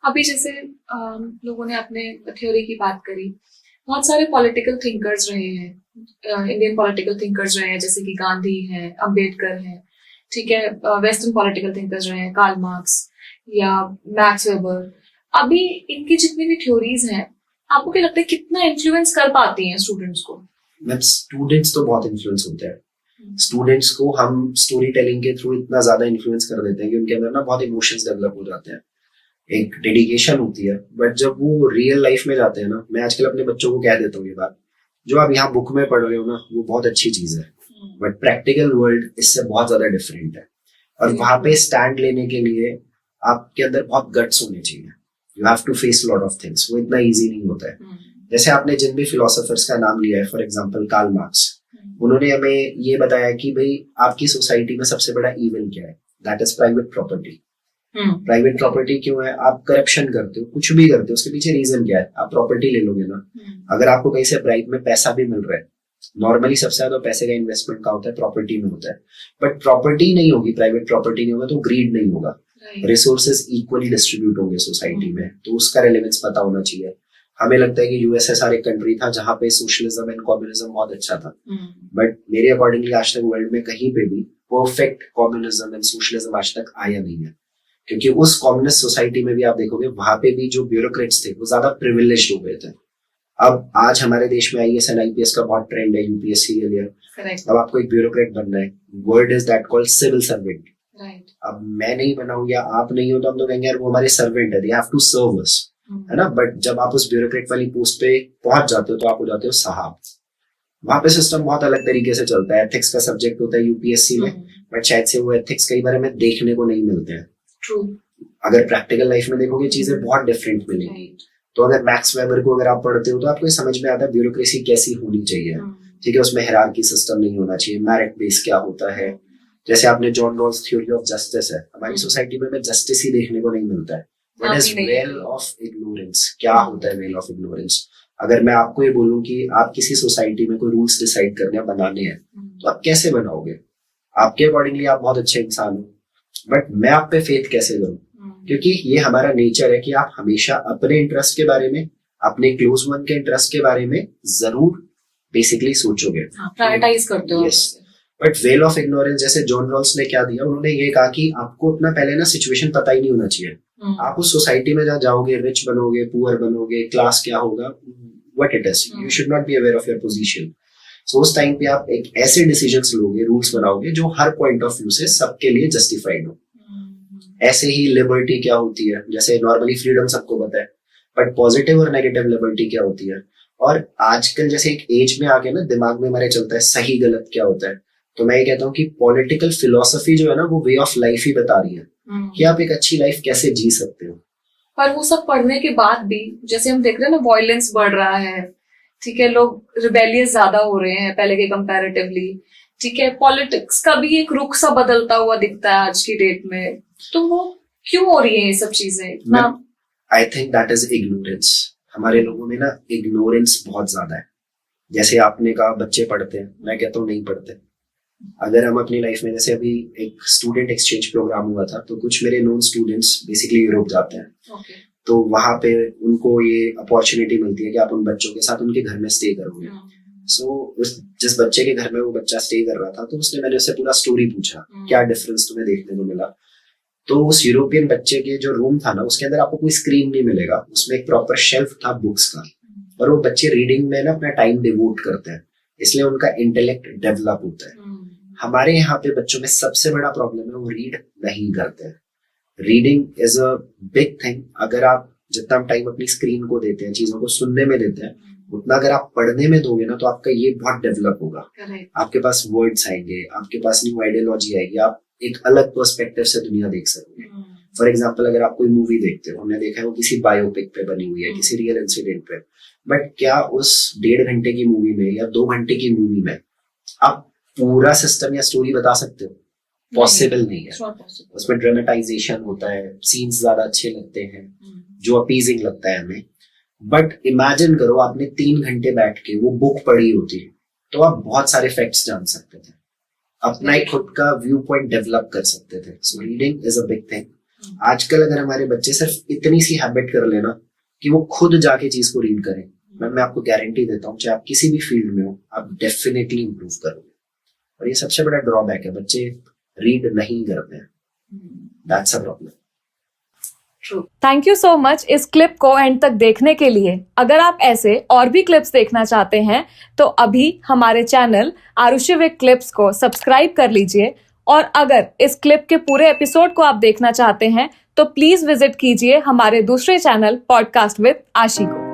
अभी जैसे लोगों ने अपने थ्योरी की बात करी, बहुत सारे पॉलिटिकल थिंकर्स रहे हैं, इंडियन पॉलिटिकल थिंकर्स रहे हैं, जैसे कि गांधी हैं, अंबेडकर हैं, ठीक है, वेस्टर्न पॉलिटिकल थिंकर्स रहे हैं, कार्ल मार्क्स या मैक्स वेबर। अभी इनकी जितनी भी थ्योरीज हैं, आपको क्या लगता है कितना इन्फ्लुएंस कर पाती हैं स्टूडेंट्स को? मैम स्टूडेंट्स तो बहुत इन्फ्लुएंस होते हैं। स्टूडेंट्स को हम स्टोरी टेलिंग के थ्रू इतना ज्यादा इन्फ्लुएंस कर देते हैं कि उनके अंदर ना बहुत इमोशंस डेवलप हो जाते हैं, एक डेडिकेशन होती है। बट जब वो रियल लाइफ में जाते हैं ना, मैं आजकल अपने बच्चों को कह देता हूँ ये बात, जो आप यहाँ बुक में पढ़ रहे हो ना वो बहुत अच्छी चीज है, बट प्रैक्टिकल वर्ल्ड इससे बहुत ज्यादा डिफरेंट है। और वहां पे स्टैंड लेने के लिए आपके अंदर बहुत गट्स होने चाहिए। You have to face lot of things, वो इतना इजी नहीं होता है। जैसे आपने जिन भी फिलोसोफर्स का नाम लिया है, फॉर एग्जांपल कार्ल मार्क्स, उन्होंने हमें ये बताया कि भाई आपकी सोसाइटी में सबसे बड़ा इविल क्या है, that is private property. Private property क्यों है? आप करप्शन करते हो, कुछ भी करते हो, उसके पीछे रीजन क्या है? आप प्रॉपर्टी ले लोगे ना। अगर आपको कहीं से ब्राइब में पैसा भी मिल रहा है, नॉर्मली सबसे ज्यादा पैसे का इन्वेस्टमेंट का होता है प्रॉपर्टी में होता है, बट प्रॉपर्टी नहीं होगी, प्राइवेट प्रॉपर्टी नहीं होगा तो ग्रीड नहीं होगा, रिसोर्सेज इक्वली डिस्ट्रीब्यूट होंगे सोसाइटी में, तो उसका रेलेवेंस पता होना चाहिए। हमें लगता है कि यूएसएसआर एक कंट्री था जहां पे सोशलिज्म एंड कम्युनिज्म बहुत अच्छा था, बट मेरे अकॉर्डिंगली आज तक वर्ल्ड में कहीं पे भी परफेक्ट कम्युनिज्म एंड सोशलिज्म आज तक आया नहीं है। क्योंकि उस कम्युनिस्ट सोसाइटी में भी आप देखोगे वहां पे भी जो ब्यूरोक्रेट्स थे वो ज्यादा प्रिविलेज्ड हो गए थे। अब आज हमारे देश में आईएएस एंड आईपीएस का बहुत ट्रेंड है, यूपीएससी के लिए। अब आपको एक ब्यूरोक्रेट बनना है, word is that called civil servant. अब मैं नहीं बना हूं या आप नहीं हो तो हम तो कहेंगे यार वो हमारे सर्वेंट है, दे हैव टू सर्व अस, है ना। बट जब आप उस ब्यूरोक्रेट वाली पोस्ट पे पहुंच जाते हो तो आप हो जाते हो साहब। वहां पे सिस्टम बहुत अलग तरीके से चलता है। एथिक्स का सब्जेक्ट होता है यूपीएससी में, बट शायद से वो एथिक्स कई बार हमें देखने को नहीं मिलते हैं। अगर प्रैक्टिकल लाइफ में देखोगे चीजें बहुत डिफरेंट मिलेंगी। तो अगर मैक्स वेबर को अगर आप पढ़ते हो तो आपको समझ में आता है ब्यूरोक्रेसी कैसी होनी चाहिए, ठीक है। उसमें हायरार्की सिस्टम नहीं होना चाहिए, मेरिट बेस क्या होता है। जैसे आपने John Rawls theory of justice है, हमारी सोसाइटी में जस्टिस ही देखने को नहीं मिलता है। What is well of ignorance? क्या होता है वेल ऑफ इग्नोरेंस? अगर मैं आपको ये बोलूं कि आप किसी सोसाइटी में कोई रूल्स डिसाइड करने बनाने हैं तो आप कैसे बनाओगे? आपके अकॉर्डिंगली आप बहुत अच्छे इंसान हो, बट मैं आप पे फेथ कैसे करूं? क्योंकि ये हमारा नेचर है कि आप हमेशा अपने इंटरेस्ट के बारे में, अपने क्लोज वन के इंटरेस्ट के बारे में जरूर बेसिकली सोचोगे, प्रायोरिटाइज करते हो। Yes. But well of ignorance जैसे जॉन रॉल्स ने क्या दिया, उन्होंने ये कहा कि आपको अपना पहले ना सिचुएशन पता ही नहीं होना चाहिए। आप उस सोसाइटी में जहाँ जाओगे, रिच बनोगे, पुअर बनोगे, क्लास क्या होगा, what it is, you should not be aware of your position. So उस टाइम पे आप एक ऐसे डिसीजंस लोगे, रूल्स बनाओगे जो हर पॉइंट ऑफ व्यू से सबके लिए जस्टिफाइड हो। ऐसे ही लिबर्टी क्या होती है, जैसे नॉर्मली फ्रीडम सबको पता है, बट पॉजिटिव और नेगेटिव लिबर्टी क्या होती है। और आजकल जैसे एक एज में आके ना दिमाग में हमारे चलता है सही गलत क्या होता है, तो मैं ये कहता हूँ कि पॉलिटिकल फिलोसफी जो है ना वो वे ऑफ लाइफ ही बता रही है कि आप एक अच्छी लाइफ कैसे जी सकते हो। पर वो सब पढ़ने के बाद भी जैसे हम देख रहे हैं ना, वायलेंस बढ़ रहा है, ठीक है, लोग रिबेलियस ज्यादा हो रहे हैं पहले के कंपैरेटिवली, ठीक है, पॉलिटिक्स का भी एक रुख सा बदलता हुआ दिखता है आज की डेट में। तो वो क्यों हो रही है ये सब चीजें? I think that is ignorance. हमारे लोगों में ना इग्नोरेंस बहुत ज्यादा है। जैसे आपने कहा बच्चे पढ़ते हैं, मैं कहता हूँ नहीं पढ़ते। अगर हम अपनी लाइफ में, जैसे अभी एक स्टूडेंट एक्सचेंज प्रोग्राम हुआ था, तो कुछ मेरे नोन स्टूडेंट्स बेसिकली यूरोप जाते हैं। तो वहां पे उनको ये अपॉर्चुनिटी मिलती है कि आप उन बच्चों के साथ उनके घर में स्टे करोगे। सो जिस बच्चे के घर में वो बच्चा स्टे कर रहा था, तो मैंने उससे पूरा स्टोरी पूछा, क्या डिफरेंस तुम्हें देखने को मिला। तो उस यूरोपियन बच्चे के जो रूम था ना, उसके अंदर आपको कोई स्क्रीन नहीं मिलेगा, उसमें एक प्रॉपर शेल्फ था बुक्स का, और वो बच्चे रीडिंग में ना अपना टाइम डिवोट करते हैं, इसलिए उनका इंटेलेक्ट डेवलप होता है। हमारे यहाँ पे बच्चों में सबसे बड़ा प्रॉब्लम है वो रीड नहीं करते हैं। Reading is a big thing. अगर आप जितना टाइम अपनी स्क्रीन को देते हैं, चीजों को सुनने में देते हैं, उतना अगर आप पढ़ने में दोगे ना तो आपका ये बहुत डेवलप होगा। आपके पास वर्ड्स आएंगे, आपके पास न्यू आइडियोलॉजी आएगी, आप एक अलग पर्सपेक्टिव से दुनिया देख सकोगे। फॉर एग्जाम्पल, अगर आप कोई मूवी देखते हो, हमने देखा है वो किसी बायोपिक पे बनी हुई है, किसी रियल इंसिडेंट पे, बट क्या उस 1.5 घंटे की मूवी में या 2 घंटे की मूवी में आप पूरा सिस्टम या स्टोरी बता सकते हो? पॉसिबल नहीं है। उसमें ड्रामेटाइजेशन होता है, सीन्स ज्यादा अच्छे लगते हैं, जो अपीजिंग लगता है हमें। बट इमेजिन करो आपने 3 घंटे बैठ के वो बुक पढ़ी होती है, तो आप बहुत सारे फैक्ट्स जान सकते थे, अपना एक खुद का व्यू पॉइंट डेवलप कर सकते थे। So reading is a big thing. आजकल अगर हमारे बच्चे सिर्फ इतनी सी हैबिट कर लेना कि वो खुद जाके चीज को रीड करें, मैं आपको गारंटी देता हूँ, चाहे आप किसी भी फील्ड में हो, आप डेफिनेटली इंप्रूव करोगे। और ये सबसे बड़ा ड्रॉबैक है, बच्चे रीड नहीं करते हैं, that's a problem. Thank you so much इस क्लिप को एंड तक देखने के लिए। अगर आप ऐसे और भी क्लिप्स देखना चाहते हैं तो अभी हमारे चैनल आरुषि विद क्लिप्स को सब्सक्राइब कर लीजिए, और अगर इस क्लिप के पूरे एपिसोड को आप देखना चाहते हैं तो प्लीज विजिट कीजिए हमारे दूसरे चैनल पॉडकास्ट विद आशी को।